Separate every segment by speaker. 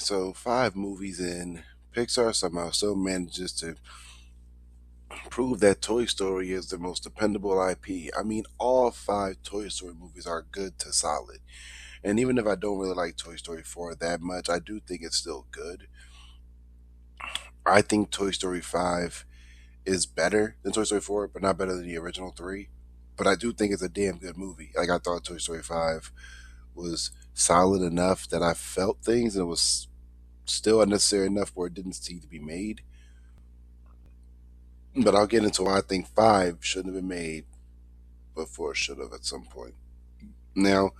Speaker 1: So 5 movies in, Pixar somehow still manages to prove that Toy Story is the most dependable IP. I mean, all 5 Toy Story movies are good to solid. And even if I don't really like Toy Story 4 that much, I do think it's still good. I think Toy Story 5 is better than Toy Story 4, but not better than the original 3. But I do think it's a damn good movie. Like, I thought Toy Story 5 was solid enough that I felt things, and it was still unnecessary enough where it didn't need to be made. But I'll get into why I think 5 shouldn't have been made before it should have at some point. Now,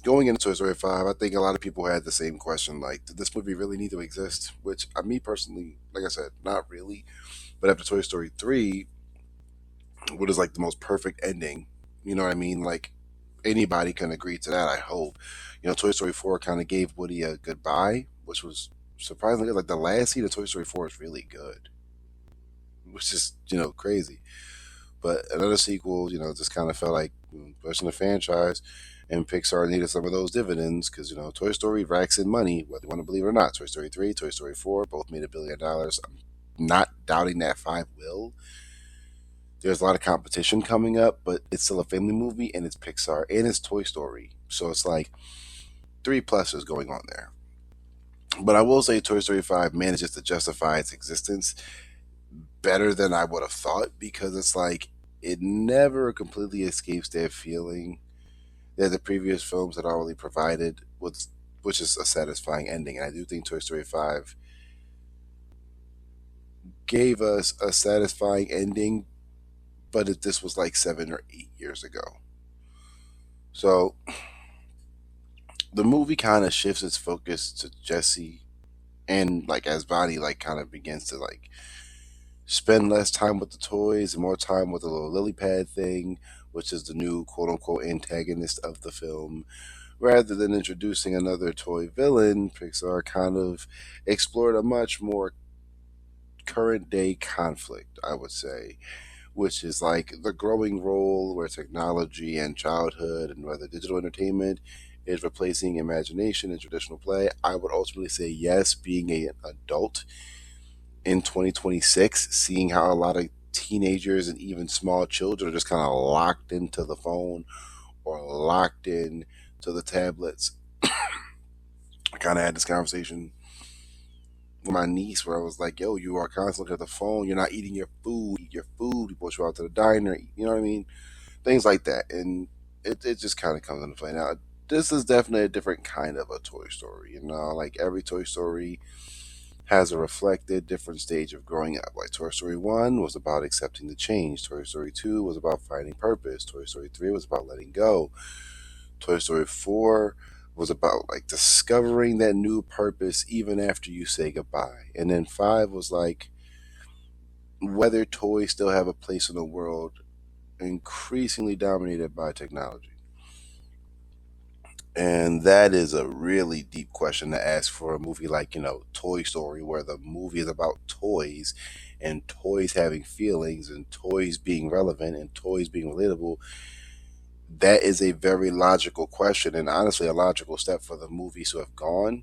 Speaker 1: going into Toy Story 5, I think a lot of people had the same question like, did this movie really need to exist? Which, me personally, like I said, not really. But after Toy Story 3, what is like the most perfect ending, you know what I mean? Like, anybody can agree to that, I hope. Toy Story 4 kind of gave Woody a goodbye, which was surprisingly good. Like, the last scene of Toy Story 4 is really good, which is, crazy. But another sequel, just kind of felt like pushing the franchise, and Pixar needed some of those dividends because Toy Story racks in money, whether you want to believe it or not. Toy Story 3, Toy Story 4, both made $1 billion. I'm not doubting that 5 will. There's a lot of competition coming up, but it's still a family movie, and it's Pixar, and it's Toy Story, so it's like three pluses going on there. But I will say Toy Story 5 manages to justify its existence better than I would have thought because it's like it never completely escapes that feeling that the previous films had already provided, which is a satisfying ending. And I do think Toy Story 5 gave us a satisfying ending, but this was like 7 or 8 years ago. So the movie kind of shifts its focus to Jesse, and like as Bonnie like kind of begins to like spend less time with the toys and more time with the little lily pad thing, which is the new quote unquote antagonist of the film. Rather than introducing another toy villain, Pixar kind of explored a much more current day conflict, I would say, which is like the growing role where technology and childhood and whether digital entertainment is replacing imagination and traditional play. I would ultimately say yes, being an adult in 2026, seeing how a lot of teenagers and even small children are just kind of locked into the phone or locked in to the tablets. I kind of had this conversation with my niece where I was like, yo, you are constantly at the phone. You're not eating your food. Eat your food. You push you out to the diner. You know what I mean? Things like that. And it just kind of comes into play. Now, this is definitely a different kind of a Toy Story. Like every Toy Story has a reflected different stage of growing up. Like Toy Story 1 was about accepting the change. Toy Story 2 was about finding purpose. Toy Story 3 was about letting go. Toy Story 4 was about like discovering that new purpose even after you say goodbye. And then 5 was like whether toys still have a place in the world increasingly dominated by technology. And that is a really deep question to ask for a movie like, Toy Story, where the movie is about toys and toys having feelings and toys being relevant and toys being relatable. That is a very logical question and honestly a logical step for the movies to have gone.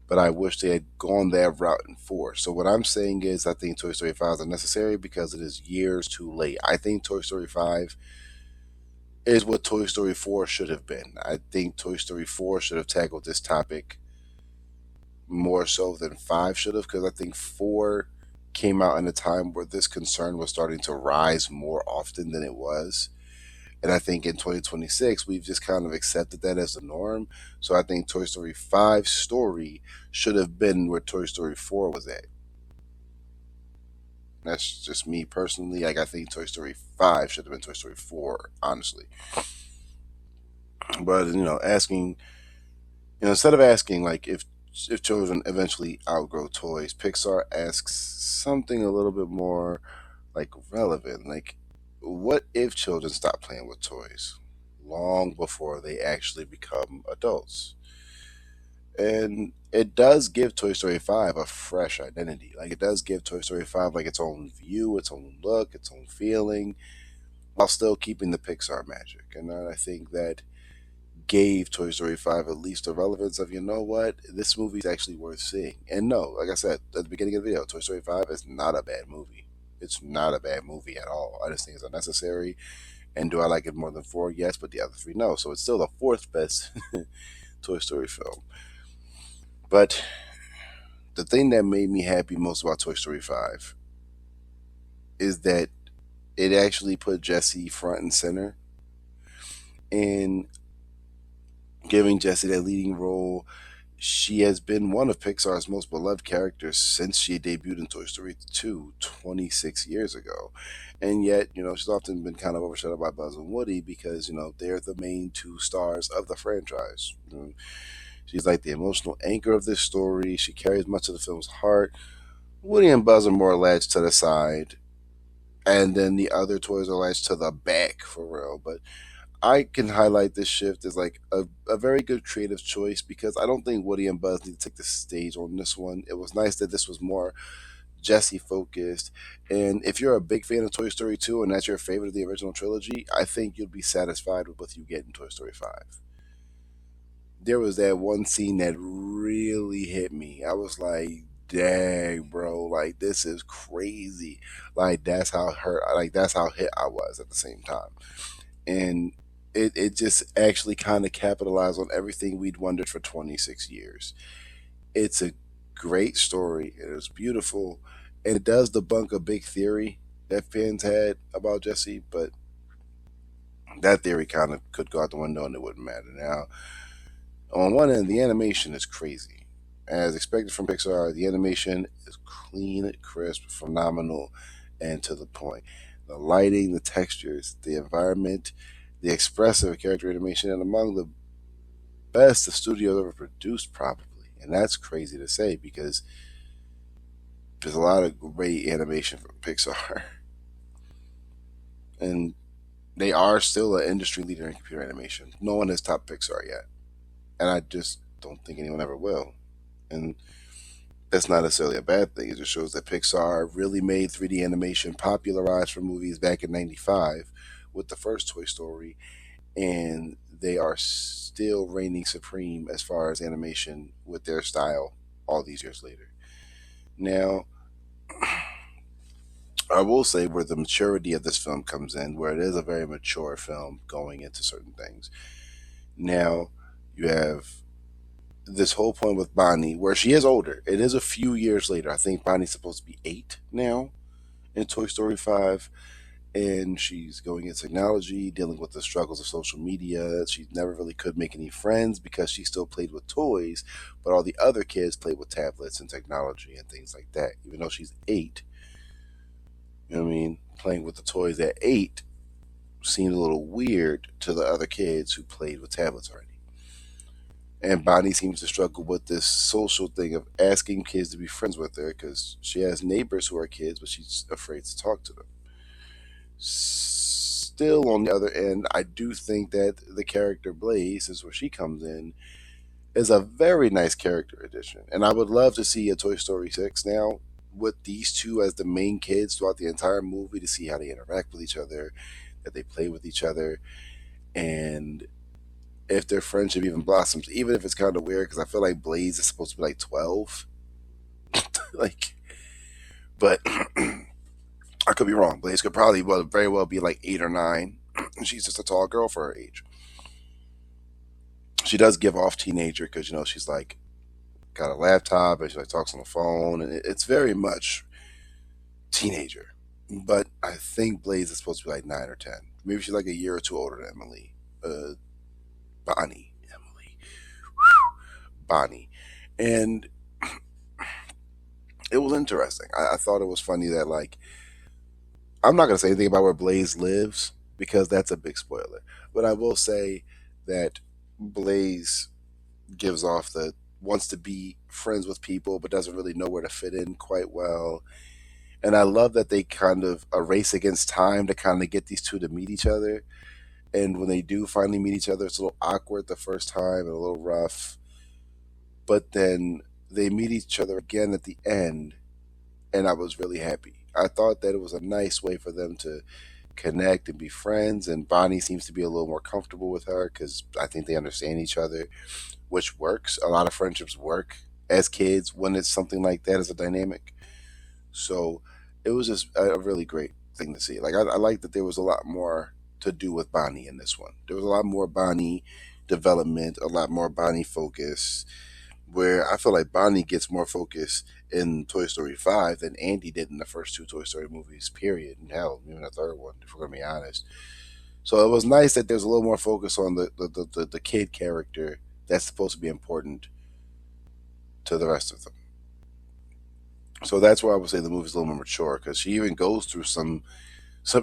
Speaker 1: But I wish they had gone that route in 4. So what I'm saying is I think Toy Story 5 is unnecessary because it is years too late. I think Toy Story 5 is what Toy Story 4 should have been. I think Toy Story 4 should have tackled this topic more so than 5 should have, because I think 4 came out in a time where this concern was starting to rise more often than it was. And I think in 2026, we've just kind of accepted that as the norm. So I think Toy Story 5 story should have been where Toy Story 4 was at. That's just me personally. Like, I think Toy Story 5 should have been Toy Story 4, honestly. But, instead of asking, like, if children eventually outgrow toys, Pixar asks something a little bit more, like, relevant. Like, what if children stop playing with toys long before they actually become adults? And it does give Toy Story 5 a fresh identity. Like, it does give Toy Story 5 like its own view, its own look, its own feeling, while still keeping the Pixar magic. And I think that gave Toy Story 5 at least the relevance of, you know what, this movie is actually worth seeing. And no, like I said at the beginning of the video, Toy Story 5 is not a bad movie. It's not a bad movie at all. I just think it's unnecessary. And do I like it more than four? Yes, but the other three, no. So it's still the fourth best Toy Story film. But the thing that made me happy most about Toy Story 5 is that it actually put Jessie front and center and giving Jessie that leading role. She has been one of Pixar's most beloved characters since she debuted in Toy Story 2 26 years ago. And yet, she's often been kind of overshadowed by Buzz and Woody because, they're the main two stars of the franchise. She's like the emotional anchor of this story. She carries much of the film's heart. Woody and Buzz are more latched to the side, and then the other toys are latched to the back for real. But I can highlight this shift as like a very good creative choice because I don't think Woody and Buzz need to take the stage on this one. It was nice that this was more Jesse focused. And if you're a big fan of Toy Story 2 and that's your favorite of the original trilogy, I think you'll be satisfied with what you get in Toy Story 5. There was that one scene that really hit me. I was like, dang, bro, like this is crazy. Like that's how hurt, like that's how hit I was at the same time. And it just actually kind of capitalized on everything we'd wondered for 26 years. It's a great story. It is beautiful. And it does debunk a big theory that fans had about Jesse, but that theory kind of could go out the window and it wouldn't matter. Now, on one end, the animation is crazy. As expected from Pixar, the animation is clean, crisp, phenomenal, and to the point. The lighting, the textures, the environment, the expressive character animation, and among the best the studio ever produced, probably. And that's crazy to say because there's a lot of great animation from Pixar, and they are still an industry leader in computer animation. No one has topped Pixar yet, and I just don't think anyone ever will. And that's not necessarily a bad thing. It just shows that Pixar really made 3D animation popularized for movies back in '95 with the first Toy Story, and they are still reigning supreme as far as animation with their style all these years later. Now, I will say where the maturity of this film comes in, where it is a very mature film going into certain things. Now, you have this whole point with Bonnie, where she is older. It is a few years later. I think Bonnie's supposed to be 8 now in Toy Story 5, and she's going into technology, dealing with the struggles of social media. She never really could make any friends because she still played with toys, but all the other kids played with tablets and technology and things like that. Even though she's 8, you know what I mean? Playing with the toys at 8 seemed a little weird to the other kids who played with tablets already. And Bonnie seems to struggle with this social thing of asking kids to be friends with her because she has neighbors who are kids, but she's afraid to talk to them. Still, on the other end, I do think that the character Blaze is where she comes in is a very nice character addition, and I would love to see a Toy Story 6 now with these two as the main kids throughout the entire movie to see how they interact with each other, that they play with each other, and if their friendship even blossoms, even if it's kind of weird because I feel like Blaze is supposed to be like 12, like, but I could be wrong. Blaze could probably very well be like 8 or 9. She's just a tall girl for her age. She does give off teenager because she's like got a laptop and she like talks on the phone, and it's very much teenager. But I think Blaze is supposed to be like 9 or 10. Maybe she's like a year or two older than Emily. Bonnie, Emily, Bonnie, and it was interesting. I thought it was funny that like I'm not gonna say anything about where Blaze lives because that's a big spoiler. But I will say that Blaze gives off the wants to be friends with people but doesn't really know where to fit in quite well. And I love that they kind of a race against time to kind of get these two to meet each other. And when they do finally meet each other, it's a little awkward the first time and a little rough. But then they meet each other again at the end, and I was really happy. I thought that it was a nice way for them to connect and be friends. And Bonnie seems to be a little more comfortable with her because I think they understand each other, which works. A lot of friendships work as kids when it's something like that as a dynamic. So it was just a really great thing to see. Like I like that there was a lot more to do with Bonnie in this one. There was a lot more Bonnie development, a lot more Bonnie focus. Where I feel like Bonnie gets more focus in Toy Story 5 than Andy did in the first two Toy Story movies, period. And hell, even the third one, if we're going to be honest. So it was nice that there's a little more focus on the kid character that's supposed to be important to the rest of them. So that's why I would say the movie's a little more mature because she even goes through some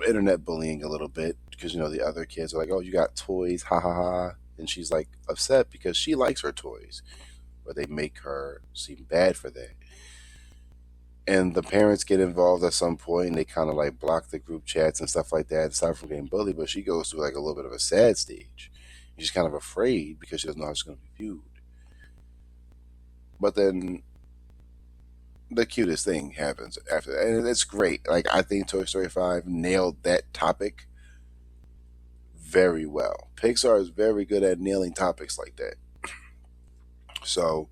Speaker 1: internet bullying a little bit because the other kids are like, "Oh, you got toys, ha ha ha," and she's like upset because she likes her toys, but they make her seem bad for that. And the parents get involved at some point and they kind of like block the group chats and stuff like that aside from getting bullied, but she goes through like a little bit of a sad stage. She's kind of afraid because she doesn't know how she's going to be viewed. But then the cutest thing happens after that, and it's great. Like I think Toy Story 5 nailed that topic very well. Pixar is very good at nailing topics like that. So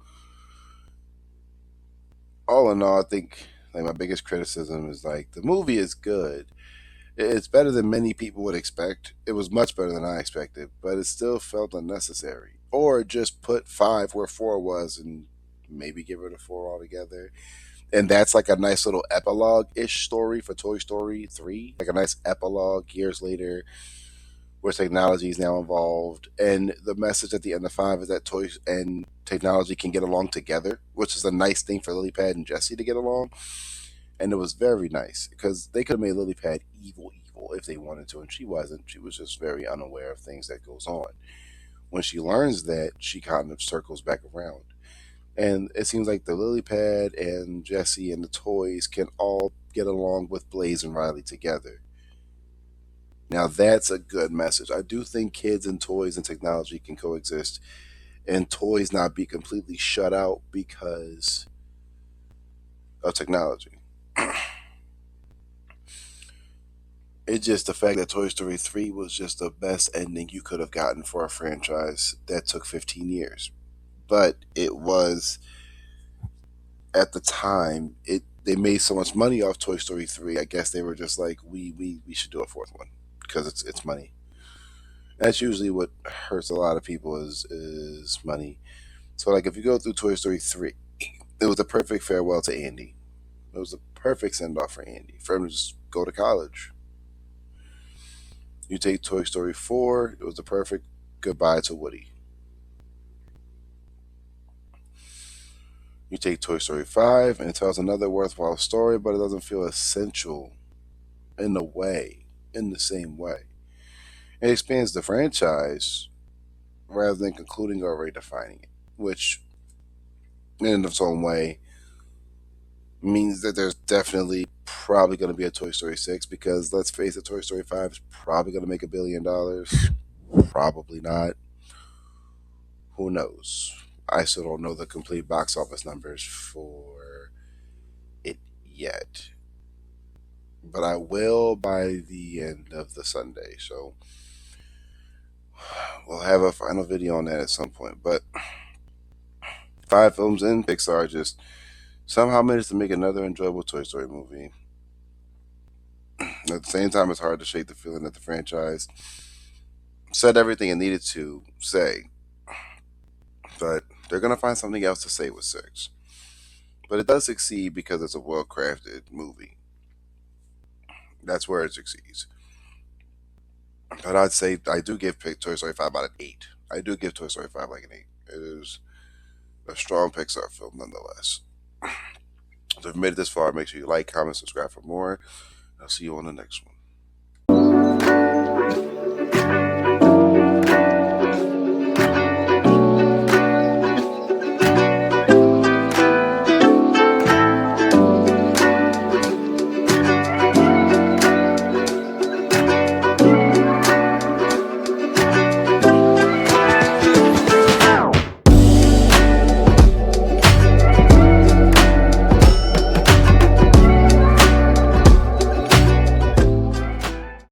Speaker 1: all in all, I think like my biggest criticism is like the movie is good. It's better than many people would expect. It was much better than I expected, but it still felt unnecessary. Or just put 5 where 4 was and maybe get rid of 4 altogether. And that's like a nice little epilogue ish story for Toy Story 3. Like a nice epilogue years later where technology is now involved. And the message at the end of 5 is that toys and technology can get along together, which is a nice thing for Lily Pad and Jesse to get along. And it was very nice because they could have made Lily Pad evil if they wanted to, and she wasn't. She was just very unaware of things that goes on. When she learns that, she kind of circles back around. And it seems like the Lily Pad and Jesse and the toys can all get along with Blaze and Riley together. Now that's a good message. I do think kids and toys and technology can coexist and toys not be completely shut out because of technology. It's just the fact that Toy Story 3 was just the best ending you could have gotten for a franchise that took 15 years. But it was at the time they made so much money off Toy Story 3. I guess they were just like we should do a fourth one because it's money. That's usually what hurts a lot of people is money. So like if you go through Toy Story 3, it was the perfect farewell to Andy. It was the perfect send off for Andy for him to just go to college. You take Toy Story 4, it was the perfect goodbye to Woody. You take Toy Story 5, and it tells another worthwhile story, but it doesn't feel essential in a way, in the same way. It expands the franchise rather than concluding or redefining it, which, in its own way, means that there's definitely probably going to be a Toy Story 6 because let's face it, Toy Story 5 is probably going to make $1 billion. Probably not. Who knows? I still don't know the complete box office numbers for it yet. But I will by the end of the Sunday. So we'll have a final video on that at some point. But 5 films in, Pixar just somehow managed to make another enjoyable Toy Story movie. At the same time, it's hard to shake the feeling that the franchise said everything it needed to say. But they're going to find something else to say with 6. But it does succeed because it's a well crafted movie. That's where it succeeds. But I'd say I do give Toy Story 5 about an 8. I do give Toy Story 5 like an 8. It is a strong Pixar film nonetheless. So if you made it this far, make sure you like, comment, subscribe for more. I'll see you on the next one.